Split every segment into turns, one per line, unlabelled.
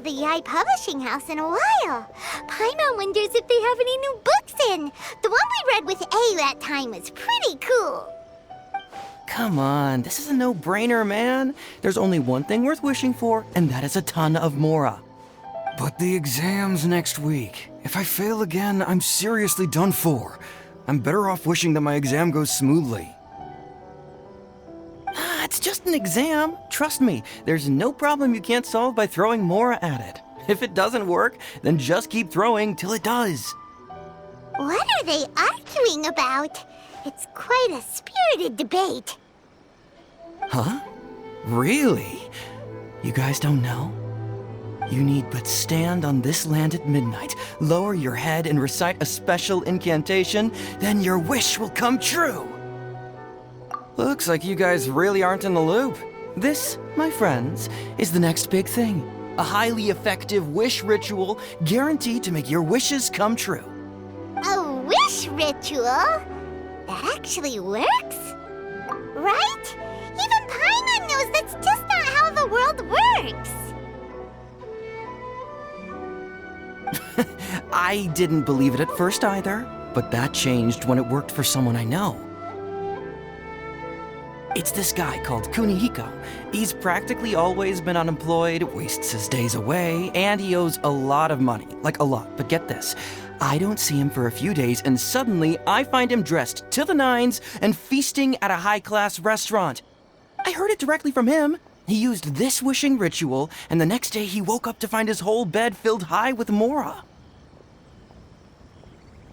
the Yai Publishing House in a while. Paimon wonders if they have any new books in. The one we read with A that time was pretty cool.
Come on, this is a no-brainer, man. There's only one thing worth wishing for, and that is a ton of Mora.
But the exam's next week. If I fail again, I'm seriously done for. I'm better off wishing that my exam goes smoothly.
It's just an exam. Trust me, there's no problem you can't solve by throwing Mora at it. If it doesn't work, then just keep throwing till it does.
What are they arguing about? It's quite a spirited debate.
Huh? Really? You guys don't know? You need but stand on this land at midnight, lower your head and recite a special incantation, then your wish will come true. Looks like you guys really aren't in the loop. This, my friends, is the next big thing. A highly effective wish ritual guaranteed to make your wishes come true.
A wish ritual? That actually works? Right? Even Paimon knows that's just not how the world works.
I didn't believe it at first either, but that changed when it worked for someone I know. It's this guy called Kunihiko. He's practically always been unemployed, wastes his days away, and he owes a lot of money. Like a lot, but get this. I don't see him for a few days, and suddenly I find him dressed to the nines and feasting at a high-class restaurant. I heard it directly from him. He used this wishing ritual, and the next day he woke up to find his whole bed filled high with Mora.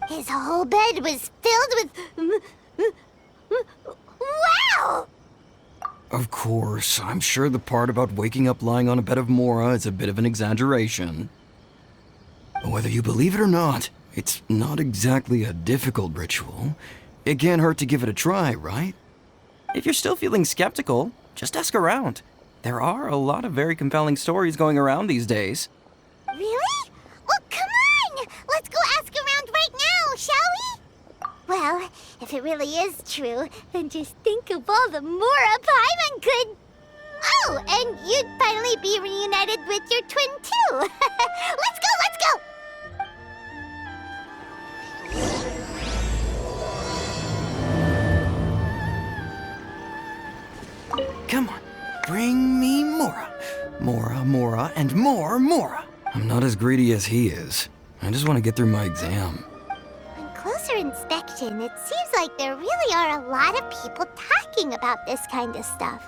His whole bed was filled with... Wow!
Of course, I'm sure the part about waking up lying on a bed of Mora is a bit of an exaggeration. Whether you believe it or not, it's not exactly a difficult ritual. It can't hurt to give it a try, right?
If you're still feeling skeptical, just ask around. There are a lot of very compelling stories going around these days.
Really? Well, come on! Let's go ask around right now, shall we? Well, if it really is true, then just think of all the Mora Paimon could... Oh, and you'd finally be reunited with your twin, too! Let's go, let's go!
Come on, bring me Mora. Mora, Mora, and more Mora.
I'm not as greedy as he is. I just want to get through my exam.
On closer inspection, it seems like there really are a lot of people talking about this kind of stuff.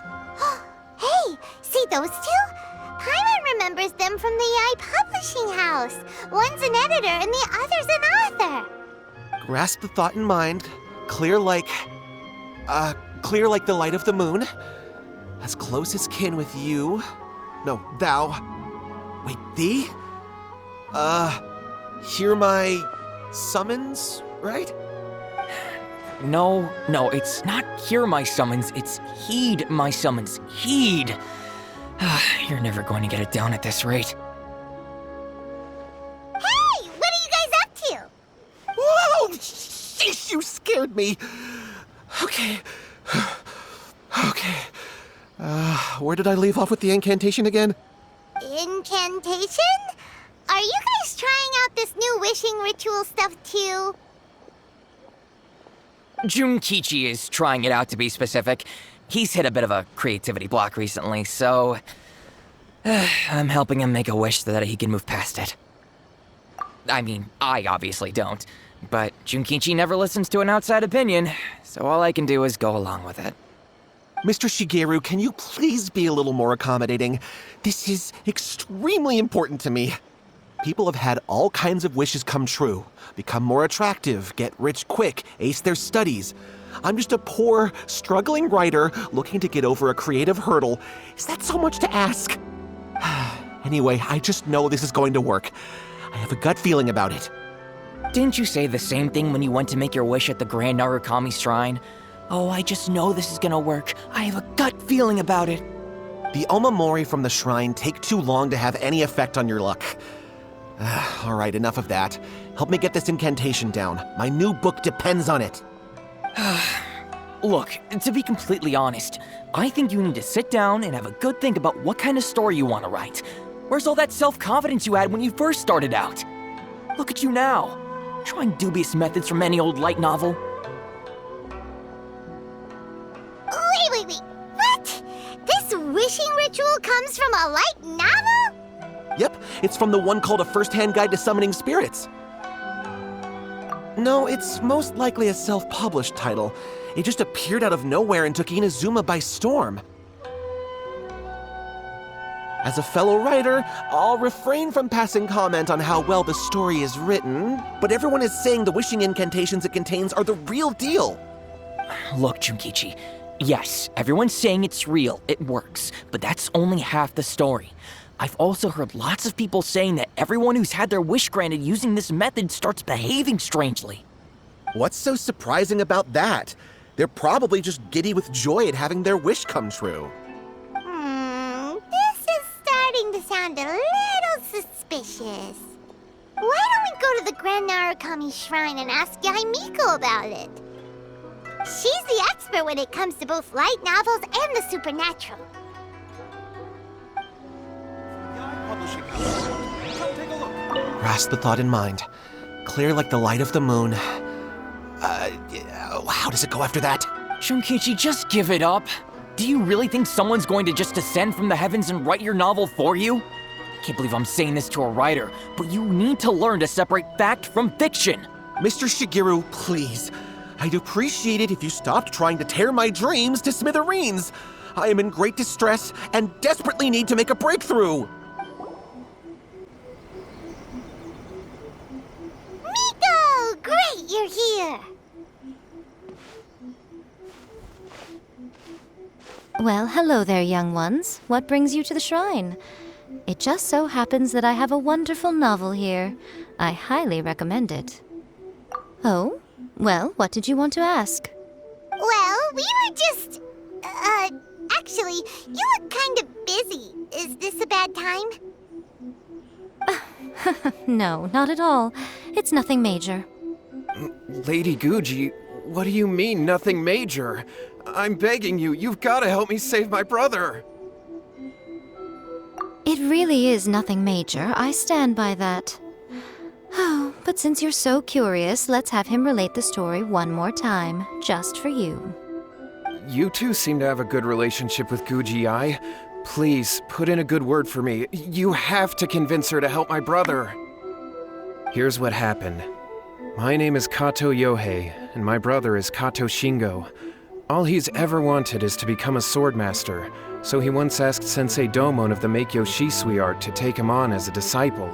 Hey, see those two? Paimon remembers them from the Yai Publishing House. One's an editor and the other's an author.
Grasp the thought in mind. Clear like the light of the moon. As close as kin with you. No, thou. Wait, thee? Hear my summons, right?
No, it's not hear my summons, it's heed my summons. Heed! You're never going to get it down at this rate.
Hey, what are you guys up to?
Whoa! Sheesh, you scared me. Okay. Where did I leave off with the incantation again?
Incantation? Are you guys trying out this new wishing ritual stuff too?
Junkichi is trying it out, to be specific. He's hit a bit of a creativity block recently, so... I'm helping him make a wish so that he can move past it. I mean, I obviously don't, but Junkichi never listens to an outside opinion, so all I can do is go along with it.
Mr. Shigeru, can you please be a little more accommodating? This is extremely important to me. People have had all kinds of wishes come true. Become more attractive, get rich quick, ace their studies. I'm just a poor, struggling writer looking to get over a creative hurdle. Is that so much to ask? Anyway, I just know this is going to work. I have a gut feeling about it.
Didn't you say the same thing when you went to make your wish at the Grand Narukami Shrine? Oh, I just know this is gonna work. I have a gut feeling about it.
The omamori from the shrine take too long to have any effect on your luck. All right, enough of that. Help me get this incantation down. My new book depends on it.
Look, to be completely honest, I think you need to sit down and have a good think about what kind of story you want to write. Where's all that self-confidence you had when you first started out? Look at you now, trying dubious methods from any old light novel.
Wait. What? This wishing ritual comes from a light novel?
Yep, it's from the one called A First-Hand Guide to Summoning Spirits. No, it's most likely a self-published title. It just appeared out of nowhere and took Inazuma by storm. As a fellow writer, I'll refrain from passing comment on how well the story is written, but everyone is saying the wishing incantations it contains are the real deal.
Look, Junkichi, yes, everyone's saying it's real, it works, but that's only half the story. I've also heard lots of people saying that everyone who's had their wish granted using this method starts behaving strangely.
What's so surprising about that? They're probably just giddy with joy at having their wish come true.
This is starting to sound a little suspicious. Why don't we go to the Grand Narukami Shrine and ask Yaimiko about it? She's the expert when it comes to both light novels and the supernatural.
Grasp the thought in mind. Clear like the light of the moon. How does it go after that?
Junkichi, just give it up. Do you really think someone's going to just descend from the heavens and write your novel for you? Can't believe I'm saying this to a writer, but you need to learn to separate fact from fiction.
Mr. Shigeru, please. I'd appreciate it if you stopped trying to tear my dreams to smithereens. I am in great distress and desperately need to make a breakthrough.
Miko! Great, you're here!
Well, hello there, young ones. What brings you to the shrine? It just so happens that I have a wonderful novel here. I highly recommend it. Oh? Well, what did you want to ask?
Well, we were just... actually, you look kind of busy. Is this a bad time?
No, not at all. It's nothing major.
Lady Guji, what do you mean, nothing major? I'm begging you, you've got to help me save my brother.
It really is nothing major. I stand by that. Oh, but since you're so curious, let's have him relate the story one more time, just for you.
You two seem to have a good relationship with Guji-ai. Please, put in a good word for me. You have to convince her to help my brother. Here's what happened. My name is Kato Yohei, and my brother is Kato Shingo. All he's ever wanted is to become a swordmaster, so he once asked Sensei Domon of the Meikyo Shisui art to take him on as a disciple.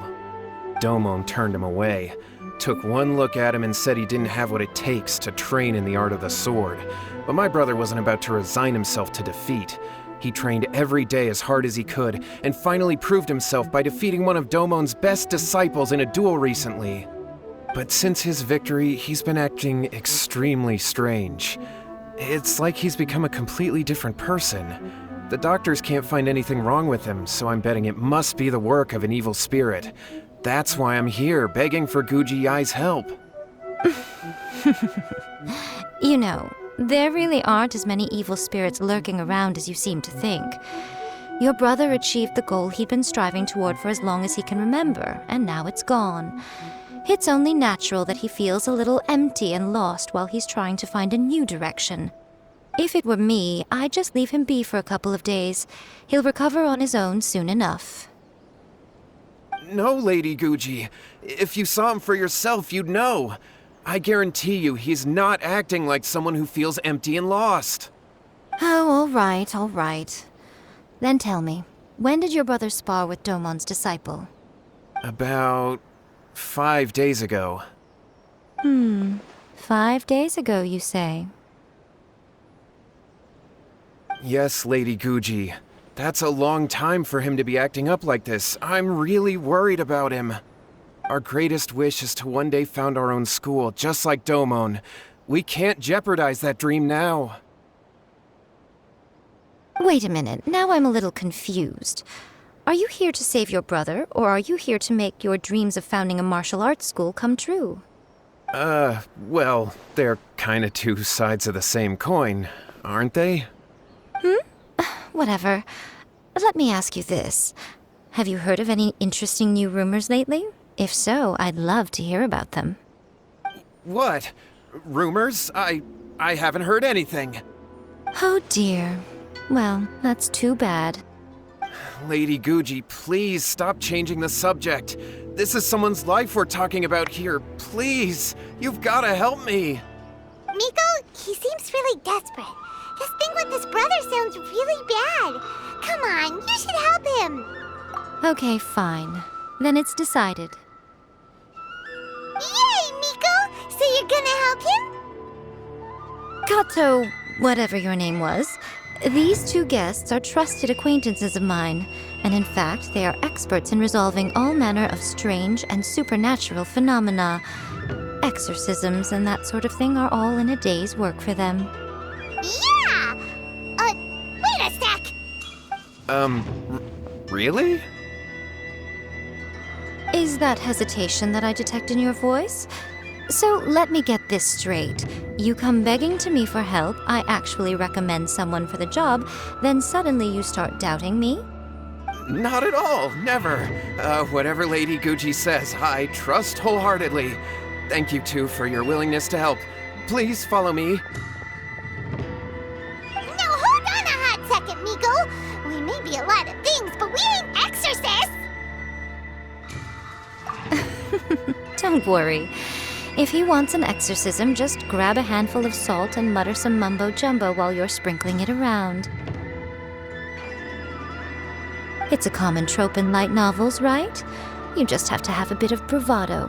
Domon turned him away, took one look at him and said he didn't have what it takes to train in the art of the sword. But my brother wasn't about to resign himself to defeat. He trained every day as hard as he could, and finally proved himself by defeating one of Domon's best disciples in a duel recently. But since his victory, he's been acting extremely strange. It's like he's become a completely different person. The doctors can't find anything wrong with him, so I'm betting it must be the work of an evil spirit. That's why I'm here, begging for Guji-ai's help.
You know, there really aren't as many evil spirits lurking around as you seem to think. Your brother achieved the goal he'd been striving toward for as long as he can remember, and now it's gone. It's only natural that he feels a little empty and lost while he's trying to find a new direction. If it were me, I'd just leave him be for a couple of days. He'll recover on his own soon enough.
No, Lady Guji. If you saw him for yourself, you'd know. I guarantee you he's not acting like someone who feels empty and lost.
Oh, all right. Then tell me, when did your brother spar with Domon's disciple?
About 5 days ago.
5 days ago, you say?
Yes, Lady Guji. That's a long time for him to be acting up like this. I'm really worried about him. Our greatest wish is to one day found our own school, just like Domon. We can't jeopardize that dream now.
Wait a minute, now I'm a little confused. Are you here to save your brother, or are you here to make your dreams of founding a martial arts school come true?
Well, they're kinda two sides of the same coin, aren't they?
Whatever. Let me ask you this. Have you heard of any interesting new rumors lately? If so, I'd love to hear about them.
What? Rumors? I haven't heard anything.
Oh dear. Well, that's too bad.
Lady Guji, please stop changing the subject. This is someone's life we're talking about here. Please, you've gotta help me.
Miko, he seems really desperate. This thing with his brother sounds really bad. Come on, you should help him.
Okay, fine. Then it's decided.
Yay, Miko! So you're gonna help him?
Kato, whatever your name was, these two guests are trusted acquaintances of mine, and in fact, they are experts in resolving all manner of strange and supernatural phenomena. Exorcisms and that sort of thing are all in a day's work for them.
Yeah! Wait a sec!
Really?
Is that hesitation that I detect in your voice? So let me get this straight. You come begging to me for help, I actually recommend someone for the job, then suddenly you start doubting me?
Not at all, never. Whatever Lady Guji says, I trust wholeheartedly. Thank you two for your willingness to help. Please follow me.
Now hold on a hot second, Miko. We may be a lot of things, but we ain't exorcists!
Don't worry. If he wants an exorcism, just grab a handful of salt and mutter some mumbo-jumbo while you're sprinkling it around. It's a common trope in light novels, right? You just have to have a bit of bravado.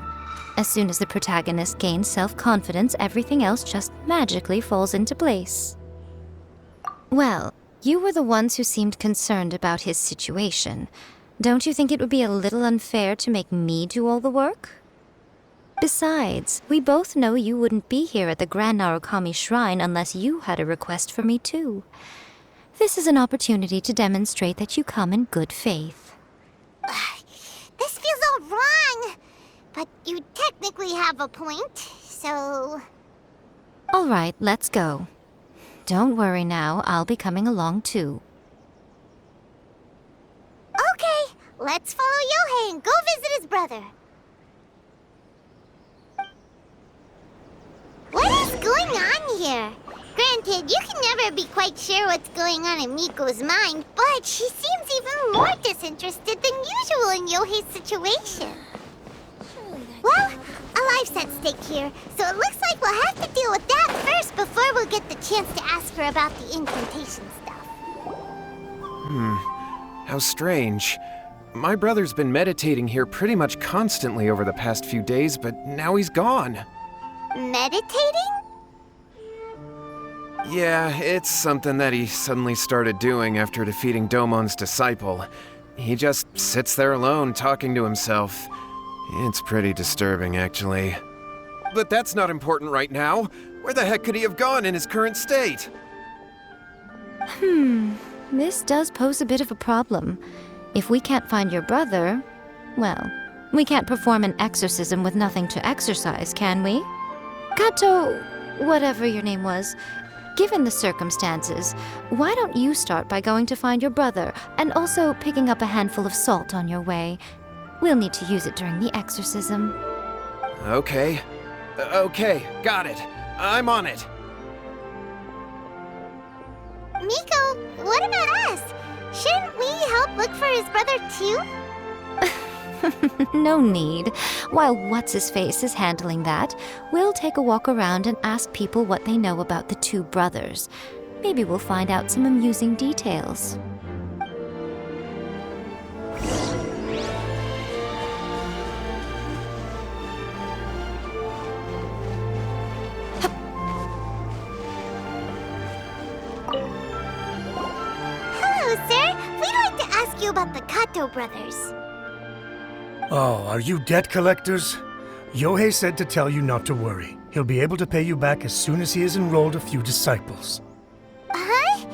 As soon as the protagonist gains self-confidence, everything else just magically falls into place. Well, you were the ones who seemed concerned about his situation. Don't you think it would be a little unfair to make me do all the work? Besides, we both know you wouldn't be here at the Grand Narukami Shrine unless you had a request for me too. This is an opportunity to demonstrate that you come in good faith.
This feels all wrong. But you technically have a point, so...
All right, let's go. Don't worry now, I'll be coming along too.
Okay, let's follow Yohei and go visit his brother. What is going on here? Granted, you can never be quite sure what's going on in Miko's mind, but she seems even more disinterested than usual in Yohei's situation. Well, a life's at stake here, so it looks like we'll have to deal with that first before we'll get the chance to ask her about the incantation stuff.
How strange. My brother's been meditating here pretty much constantly over the past few days, but now he's gone.
Meditating?
Yeah, it's something that he suddenly started doing after defeating Domon's disciple. He just sits there alone, talking to himself. It's pretty disturbing, actually. But that's not important right now. Where the heck could he have gone in his current state?
This does pose a bit of a problem. If we can't find your brother, well, we can't perform an exorcism with nothing to exorcise, can we? Kato, whatever your name was, given the circumstances, why don't you start by going to find your brother and also picking up a handful of salt on your way? We'll need to use it during the exorcism.
Okay. Okay, got it. I'm on it.
Miko, what about us? Shouldn't we help look for his brother too?
No need. While What's-His-Face is handling that, we'll take a walk around and ask people what they know about the two brothers. Maybe we'll find out some amusing details.
Hello, sir. We'd like to ask you about the Kato brothers.
Oh, are you debt collectors? Yohei said to tell you not to worry. He'll be able to pay you back as soon as he has enrolled a few disciples.
Huh?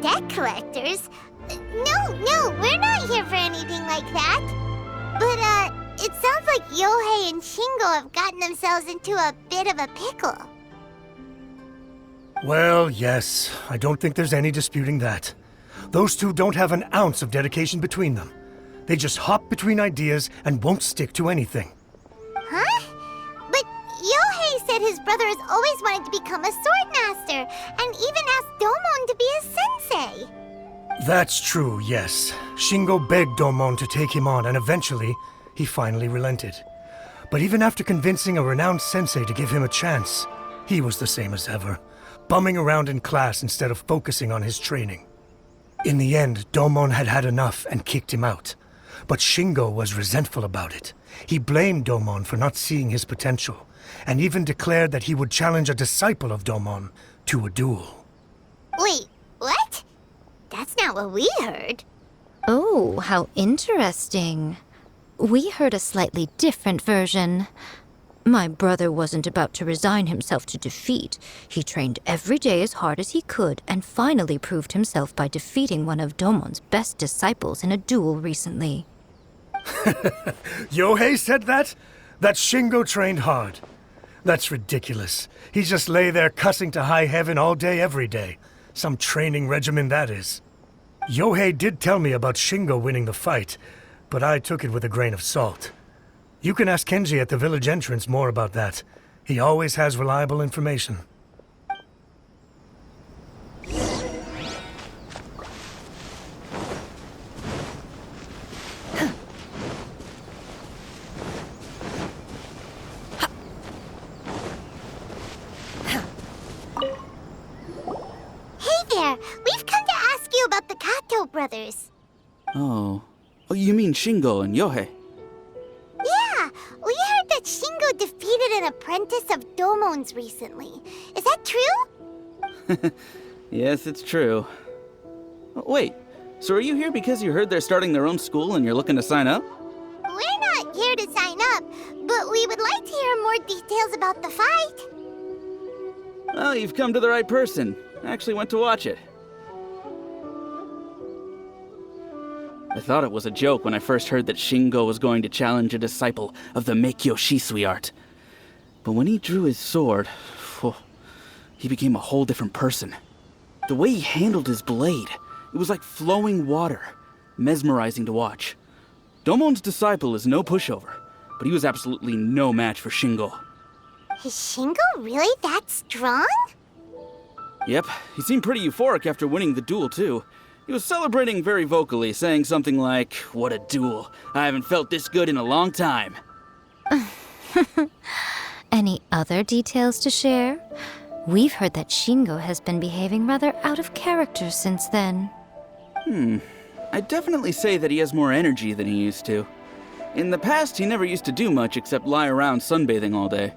Debt collectors? No, we're not here for anything like that. But, it sounds like Yohei and Shingo have gotten themselves into a bit of a pickle.
Well, yes, I don't think there's any disputing that. Those two don't have an ounce of dedication between them. They just hop between ideas and won't stick to anything.
Huh? But Yohei said his brother has always wanted to become a sword master, and even asked Domon to be his sensei.
That's true, yes. Shingo begged Domon to take him on, and eventually, he finally relented. But even after convincing a renowned sensei to give him a chance, he was the same as ever, bumming around in class instead of focusing on his training. In the end, Domon had had enough and kicked him out. But Shingo was resentful about it. He blamed Domon for not seeing his potential, and even declared that he would challenge a disciple of Domon to a duel.
Wait, what? That's not what we heard.
Oh, how interesting. We heard a slightly different version. My brother wasn't about to resign himself to defeat. He trained every day as hard as he could and finally proved himself by defeating one of Domon's best disciples in a duel recently.
Yohei said that? That Shingo trained hard. That's ridiculous. He just lay there cussing to high heaven all day every day. Some training regimen that is. Yohei did tell me about Shingo winning the fight, but I took it with a grain of salt. You can ask Kenji at the village entrance more about that. He always has reliable information.
Hey there, we've come to ask you about the Kato brothers.
Oh, you mean Shingo and Yohei?
Yeah, we heard that Shingo defeated an apprentice of Domon's recently. Is that true?
Yes, it's true. Wait, so are you here because you heard they're starting their own school and you're looking to sign up?
We're not here to sign up, but we would like to hear more details about the fight.
Well, you've come to the right person. I actually went to watch it. I thought it was a joke when I first heard that Shingo was going to challenge a disciple of the Meikyo Shisui art. But when he drew his sword, he became a whole different person. The way he handled his blade, it was like flowing water, mesmerizing to watch. Domon's disciple is no pushover, but he was absolutely no match for Shingo.
Is Shingo really that strong?
Yep, he seemed pretty euphoric after winning the duel, too. He was celebrating very vocally, saying something like, "What a duel. I haven't felt this good in a long time."
Any other details to share? We've heard that Shingo has been behaving rather out of character since then.
I'd definitely say that he has more energy than he used to. In the past, he never used to do much except lie around sunbathing all day.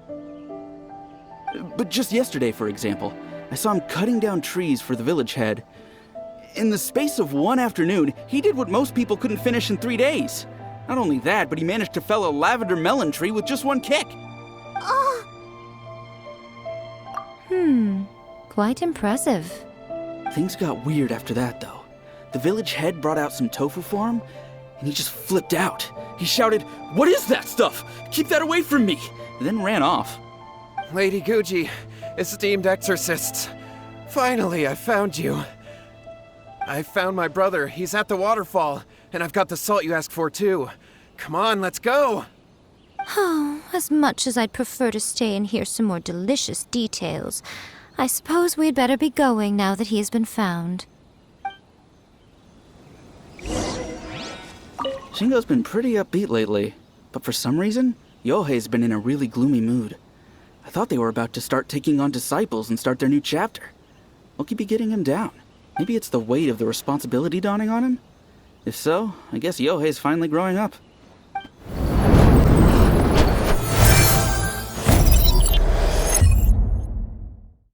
But just yesterday, for example, I saw him cutting down trees for the village head. In the space of one afternoon, he did what most people couldn't finish in 3 days. Not only that, but he managed to fell a lavender melon tree with just one kick.
Oh,
Quite impressive.
Things got weird after that, though. The village head brought out some tofu for him, and he just flipped out. He shouted, "What is that stuff? Keep that away from me!" and then ran off.
Lady Guji, esteemed exorcists, finally I found you. I found my brother. He's at the waterfall, and I've got the salt you asked for, too. Come on, let's go!
Oh, as much as I'd prefer to stay and hear some more delicious details, I suppose we'd better be going now that he has been found.
Shingo's been pretty upbeat lately, but for some reason, Yohei's been in a really gloomy mood. I thought they were about to start taking on disciples and start their new chapter. What could be getting him down? Maybe it's the weight of the responsibility dawning on him? If so, I guess Yohei's finally growing up.